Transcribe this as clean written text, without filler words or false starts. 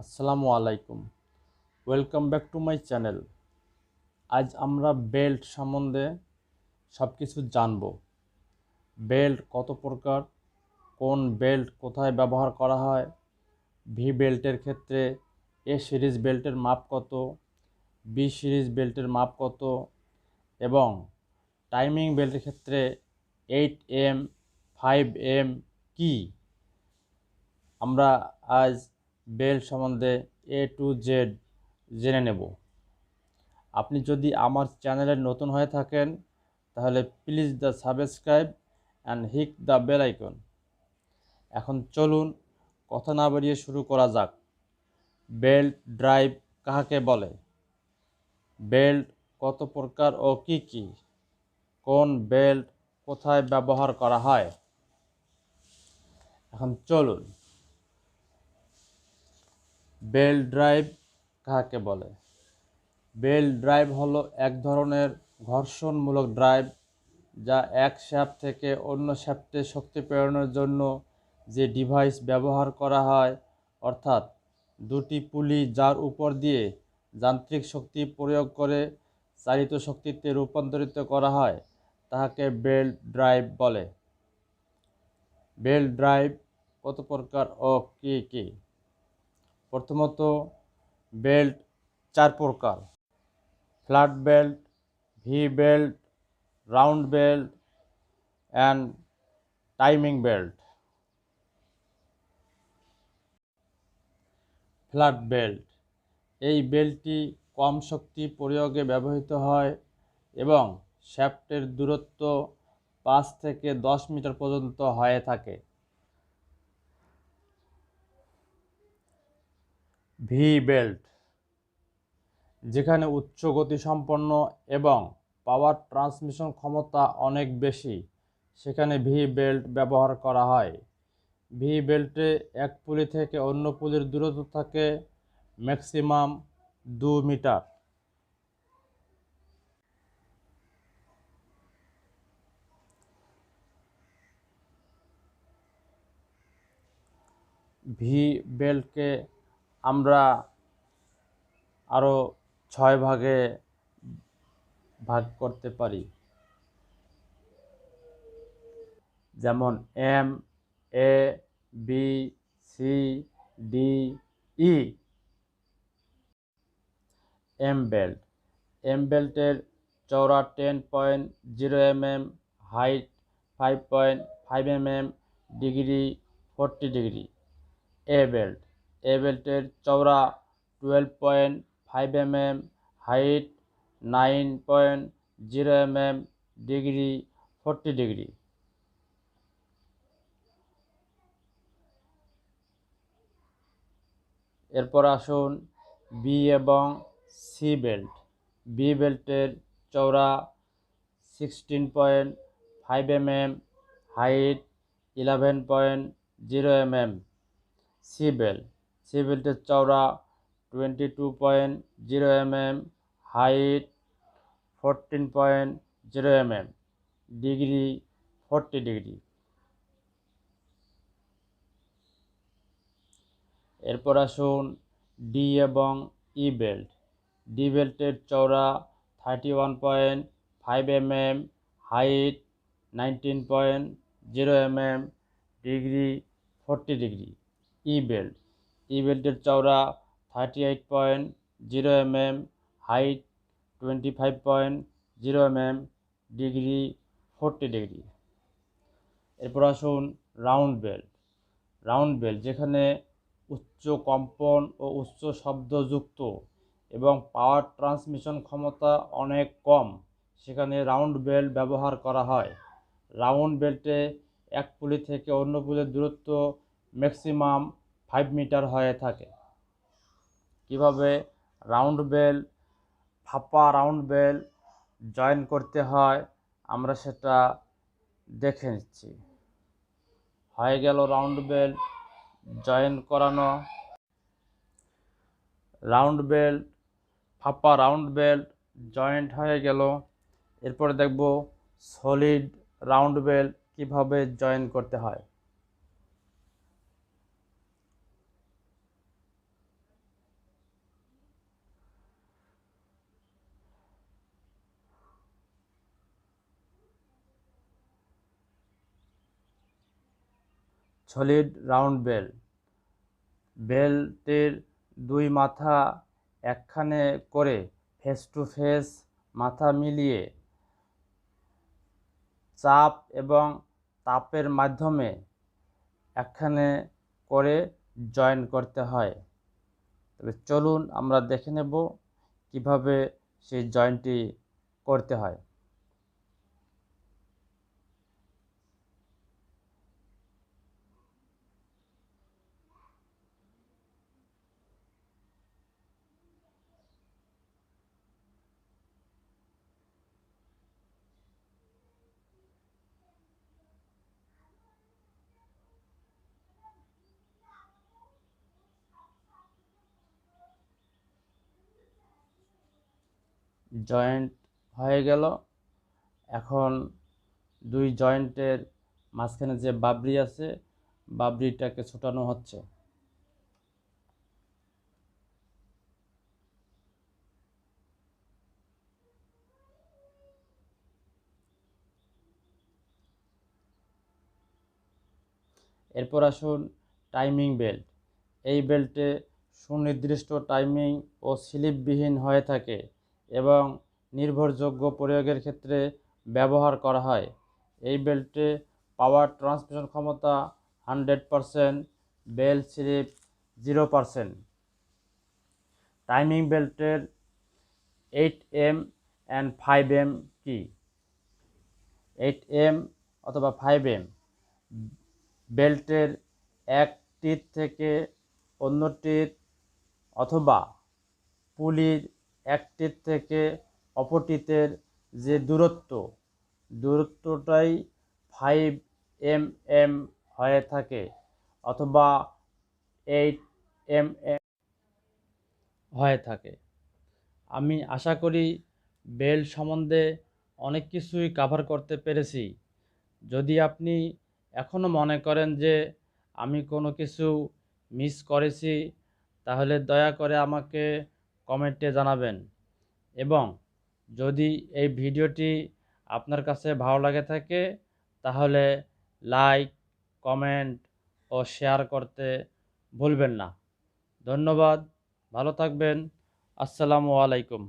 আসসালামু আলাইকুম। Welcome back to my channel. আজ আমরা বেল্ট সম্বন্ধে সব কিছু জানব। বেল্ট কত প্রকার, কোন বেল্ট কোথায় ব্যবহার করা হয়, ভি বেল্টের ক্ষেত্রে এ সিরিজ বেল্টের মাপ কত, বি সিরিজ বেল্টের মাপ কত এবং টাইমিং বেল্টের ক্ষেত্রে 8M 5M কি। আমরা আজ বেল্ট সম্বন্ধে এ টু জেড জেনে নেব। আপনি যদি আমার চ্যানেলে নতুন হয়ে থাকেন তাহলে please the subscribe and hit the bell icon. এখন চলুন কথা না বাড়িয়ে শুরু করা যাক। বেল্ট ড্রাইভ কাকে বলে, বেল্ট কত প্রকার ও কি কি, কোন বেল্ট কোথায় ব্যবহার করা হয়। এখন চলুন, বেল্ট ড্রাইভ কাকে বলে। বেল্ট ড্রাইভ হলো এক ধরনের ঘর্ষণমূলক ড্রাইভ, যা এক শ্যাফট থেকে অন্য শ্যাফটে শক্তি প্রেরণের জন্য যে ডিভাইস ব্যবহার করা হয়, অর্থাৎ দুটি পুলি যার উপর দিয়ে যান্ত্রিক শক্তি প্রয়োগ করে চালিত শক্তিতে রূপান্তরিত করা হয়, তাহাকে বেল্ট ড্রাইভ বলে। বেল্ট ড্রাইভ কত প্রকার ও কী কী? প্রথমত, বেল্ট 4 প্রকার: flat belt, V belt, round belt and timing belt. Flat belt, এই বেল্টটি কম শক্তি প্রয়োগে ব্যবহৃত হয় এবং শ্যাফটের দূরত্ব 5 থেকে 10 মিটার পর্যন্ত হয়ে থাকে। ভি বেল্ট, যেখানে উচ্চ গতিসম্পন্ন এবং পাওয়ার ট্রান্সমিশন ক্ষমতা অনেক বেশি, সেখানে ভি বেল্ট ব্যবহার করা হয়। ভি বেল্টে এক পুলি থেকে অন্য পুলির দূরত্ব থাকে ম্যাক্সিমাম 2 মিটার। ভি বেল্টকে আমরা আরও 6 ভাগে ভাগ করতে পারি, যেমন M, A, B, C, D, E. M belt, M বেল্টের চওড়া 10.0 mm, height 5.5 mm, degree 40 degree. A belt, A বেল্টের চওড়া 12.5 mm, height 9.0 mm, degree 40 degree. এরপর আসুন বি এবং সি বেল্ট। বি বেল্টের চওড়া 16.5 mm, height 11.0 mm। C belt, C বেল্টের চওড়া 22.0 mm, height 14.0 mm, degree 40 degree. এরপর আসুন ডি এবং ই বেল্ট। ডি বেল্টের চওড়া 31.5 mm, height 19.0 mm, degree 40 degree. E belt, E বেল্টের চওড়া 38.0 mm, height 25.0 mm, degree 40 degree. এরপর আসুন রাউন্ড বেল্ট। রাউন্ড বেল্ট, যেখানে উচ্চ কম্পন ও উচ্চ শব্দযুক্ত এবং পাওয়ার ট্রান্সমিশন ক্ষমতা অনেক কম, সেখানে রাউন্ড বেল্ট ব্যবহার করা হয়। রাউন্ড বেল্টে এক পুলি থেকে অন্য পুলির দূরত্ব ম্যাক্সিমাম 5 মিটার হয়ে থাকে। কিভাবে রাউন্ড বেল্ট, ফাঁপা রাউন্ড বেল্ট জয়েন করতে হয় আমরা সেটা দেখে নিচ্ছি। হয়ে গেল রাউন্ড বেল্ট জয়েন করানো। রাউন্ড বেল্ট, ফাঁপা রাউন্ড বেল্ট জয়েন্ট হয়ে গেল। এরপরে দেখব সলিড রাউন্ড বেল্ট কিভাবে জয়েন করতে হয়। সলিড রাউন্ড বেল, বেল্টের দুই মাথা একখানে করে ফেস টু ফেস মাথা মিলিয়ে চাপ এবং তাপের মাধ্যমে একখানে করে জয়েন করতে হয়। তবে চলুন আমরা দেখে নেব কিভাবে সেই জয়েন্টটি করতে হয়। জয়েন্ট হয়ে গেল। এখন দুই জয়েন্টের মাঝখানে যে বাবরি আছে, বাবরিটাকে ছোটানো হচ্ছে। এরপর আসুন টাইমিং বেল্ট। এই বেল্টে সুনির্দিষ্ট টাইমিং ও স্লিপবিহীন হয়ে থাকে এবং নির্ভরযোগ্য প্রয়োগের ক্ষেত্রে ব্যবহার করা হয়। এই বেল্টে পাওয়ার ট্রান্সমিশন ক্ষমতা 100%, বেল্ট স্লিপ 0%। টাইমিং বেল্টের 8M অ্যান্ড 5M কি? 8M অথবা 5M বেল্টের এক টিথ থেকে অন্য টিথ অথবা পুলির এক টিথ থেকে অপর টিথের যে দূরত্বটাই 5mm হয়ে থাকে অথবা 8mm হয়ে থাকে। আমি আশা করি বেল্ট সম্বন্ধে অনেক কিছুই কভার করতে পেরেছি। যদি আপনি এখনও মনে করেন যে আমি কোনো কিছু মিস করেছি, তাহলে দয়া করে আমাকে কমেন্টে জানাবেন। এবং যদি এই ভিডিওটি আপনার কাছে ভালো লাগে থাকে, তাহলে লাইক, কমেন্ট ও শেয়ার করতে ভুলবেন না। ধন্যবাদ, ভালো থাকবেন। আসসালামু আলাইকুম।